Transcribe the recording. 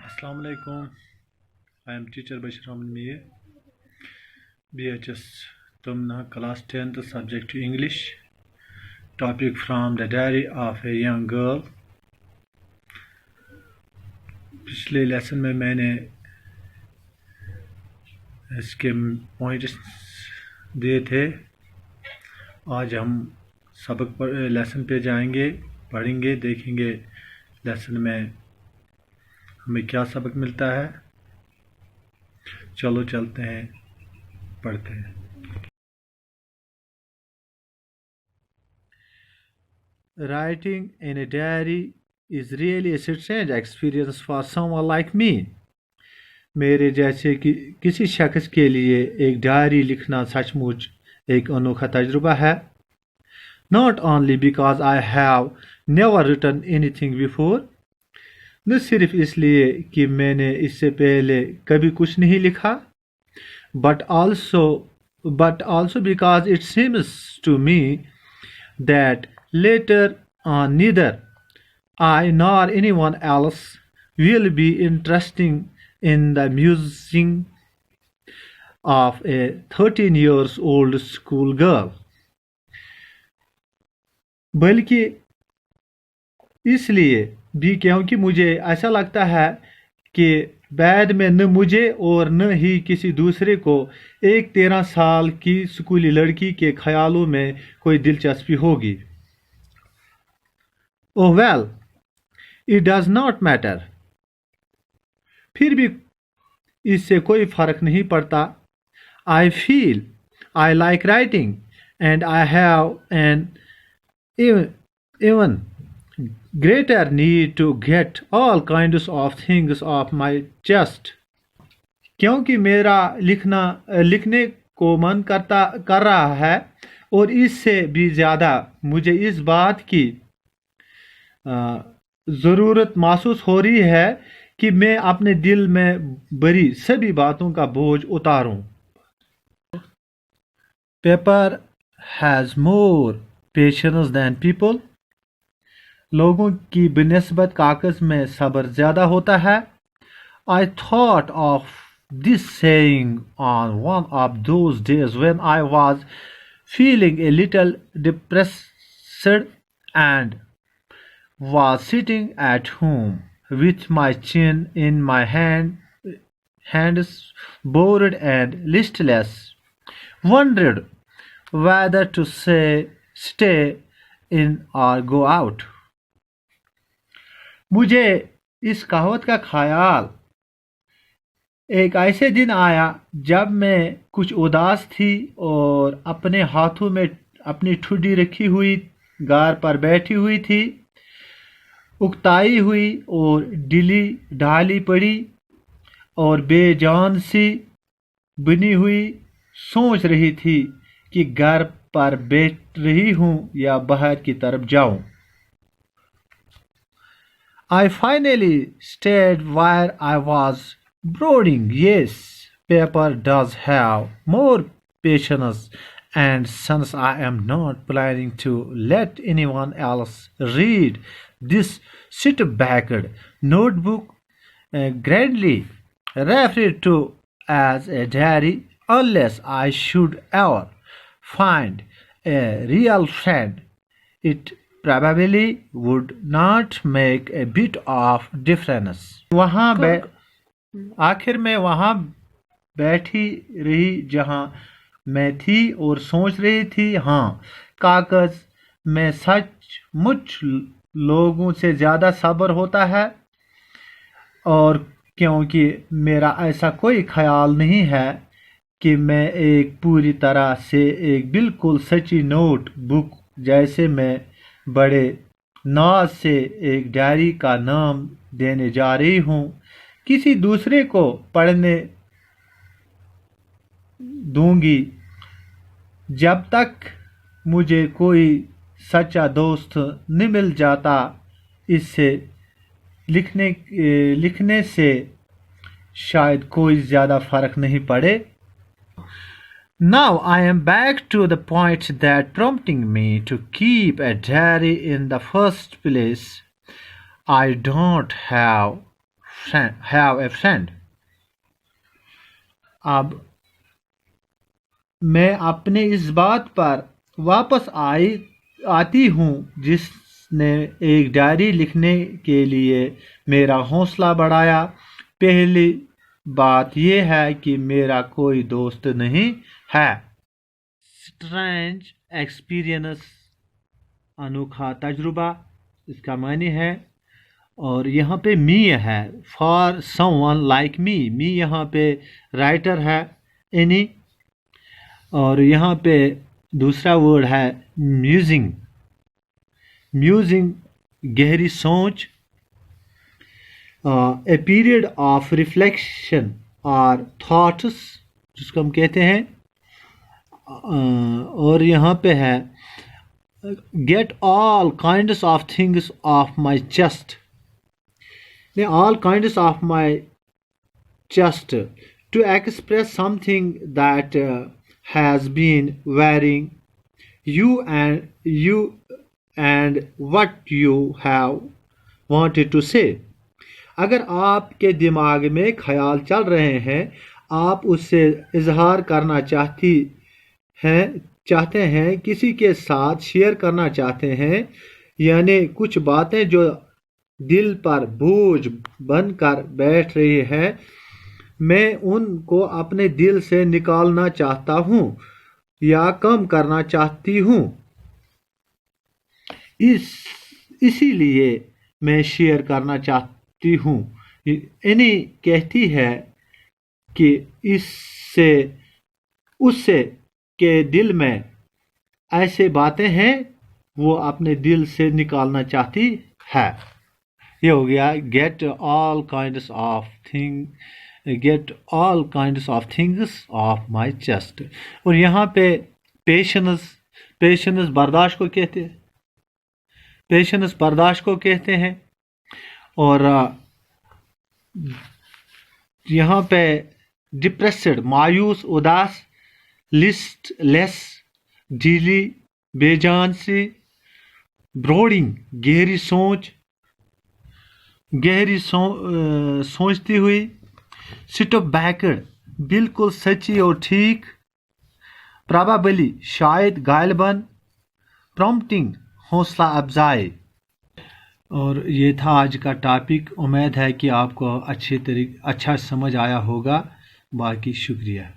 Assalamu alaikum. I am teacher Bashir Ahmed Mir, BHS Tumna, class 10th, subject English. Topic from the diary of a young girl. पिछले lesson में मैंने इसके points दिए थे। आज हम सबक पर लेसन पे जाएंगे, पढ़ेंगे, देखेंगे लेसन में हमें क्या सबक मिलता है। चलो चलते हैं, पढ़ते हैं। Writing in a diary is really a strange experience for someone like me. मेरे जैसे कि किसी शख्स के लिए एक डायरी लिखना सचमुच एक अनोखा तजुर्बा है। Not only because I have never written anything before, न सिर्फ इसलिए कि मैंने इससे पहले कभी कुछ नहीं लिखा, but also because it seems to me that later on neither I nor anyone else will be interested in the musing of a 13 years old school girl. बल्कि इसलिए भी क्योंकि मुझे ऐसा लगता है कि बाद में न मुझे और न ही किसी दूसरे को एक 13 साल की स्कूली लड़की के ख्यालों में कोई दिलचस्पी होगी। Oh well, it does not matter. फिर भी इससे कोई फर्क नहीं पड़ता। I feel I like writing and I have an even greater need to get all kinds of things off my chest. क्योंकि मेरा लिखने को मन कर रहा है और इससे भी ज़्यादा मुझे इस बात की ज़रूरत महसूस हो रही है कि मैं अपने दिल में भरी सभी बातों का बोझ उतारूं। Paper has more patience than people. लोगों की बिनिस्बत कागज में सब्र ज़्यादा होता है। I thought of this saying on one of those days when I was feeling a little depressed and was sitting at home with my chin in my hands, bored and listless, wondered whether to stay in or go out. मुझे इस कहावत का ख्याल एक ऐसे दिन आया जब मैं कुछ उदास थी और अपने हाथों में अपनी ठुड्डी रखी हुई गार पर बैठी हुई थी, उकताई हुई और ढीली ढाली पड़ी और बेजान सी बनी हुई सोच रही थी कि घर पर बैठ रही हूँ या बाहर की तरफ जाऊँ। I finally stayed where I was brooding. Yes, paper does have more patience, and since I am not planning to let anyone else read this sit-backed notebook, grandly referred to as a diary, unless I should ever find a real friend, it probably would not make a bit of difference. आखिर में वहाँ बैठी रही जहाँ मैं थी और सोच रही थी। हाँ, कागज में सचमुच लोगों से ज़्यादा सब्र होता है, और क्योंकि मेरा ऐसा कोई ख्याल नहीं है कि मैं एक पूरी तरह से एक बिल्कुल सच्ची नोट बुक जैसे मैं बड़े नाज से एक डायरी का नाम देने जा रही हूँ किसी दूसरे को पढ़ने दूंगी। जब तक मुझे कोई सच्चा दोस्त न मिल जाता, इससे लिखने से शायद कोई ज़्यादा फर्क नहीं पड़े। Now I am back to the point that prompting me to keep a diary in the first place. I don't have friend. अब मैं अपने इस बात पर वापस आती हूँ जिसने एक डायरी लिखने के लिए मेरा हौसला बढ़ाया। पहली बात यह है कि मेरा कोई दोस्त नहीं है। स्ट्रेंज एक्सपीरियंस, अनोखा तजुर्बा, इसका माने है। और यहाँ पे मी है, फॉर समवन लाइक मी। मी यहाँ पे राइटर है, एनी। और यहाँ पे दूसरा वर्ड है म्यूजिंग। म्यूजिंग गहरी सोच। ए पीरियड ऑफ रिफ्लेक्शन और थॉट्स, जिसको हम कहते हैं। और यहाँ पे है get all kinds of things of my chest. All kinds of my chest to express something that has been worrying you and what you have wanted to say. अगर आपके दिमाग में ख्याल चल रहे हैं, आप उससे इजहार करना चाहते हैं, किसी के साथ शेयर करना चाहते हैं, यानी कुछ बातें जो दिल पर बोझ बनकर बैठ रही है, मैं उनको अपने दिल से निकालना चाहता हूँ या कम करना चाहती हूँ। इसीलिए मैं शेयर करना चाहती हूँ। एनी कहती है कि उससे के दिल में ऐसे बातें हैं वो अपने दिल से निकालना चाहती है। ये हो गया get all kinds of things of my chest. और यहाँ पे पेशेंस बर्दाश्त को कहते हैं। और यहाँ पे डिप्रेस्ड, मायूस, उदास, लिस्टलेस, ढीली, बेजान सी, ब्रोडिंग गहरी सोचती हुई, स्टॉप बैकड, बिल्कुल सच्ची और ठीक, प्रोबेबली शायद, गालिबन, प्रॉम्प्टिंग, हौसला अफजाई। और ये था आज का टॉपिक। उम्मीद है कि आपको अच्छा समझ आया होगा। बाकी शुक्रिया।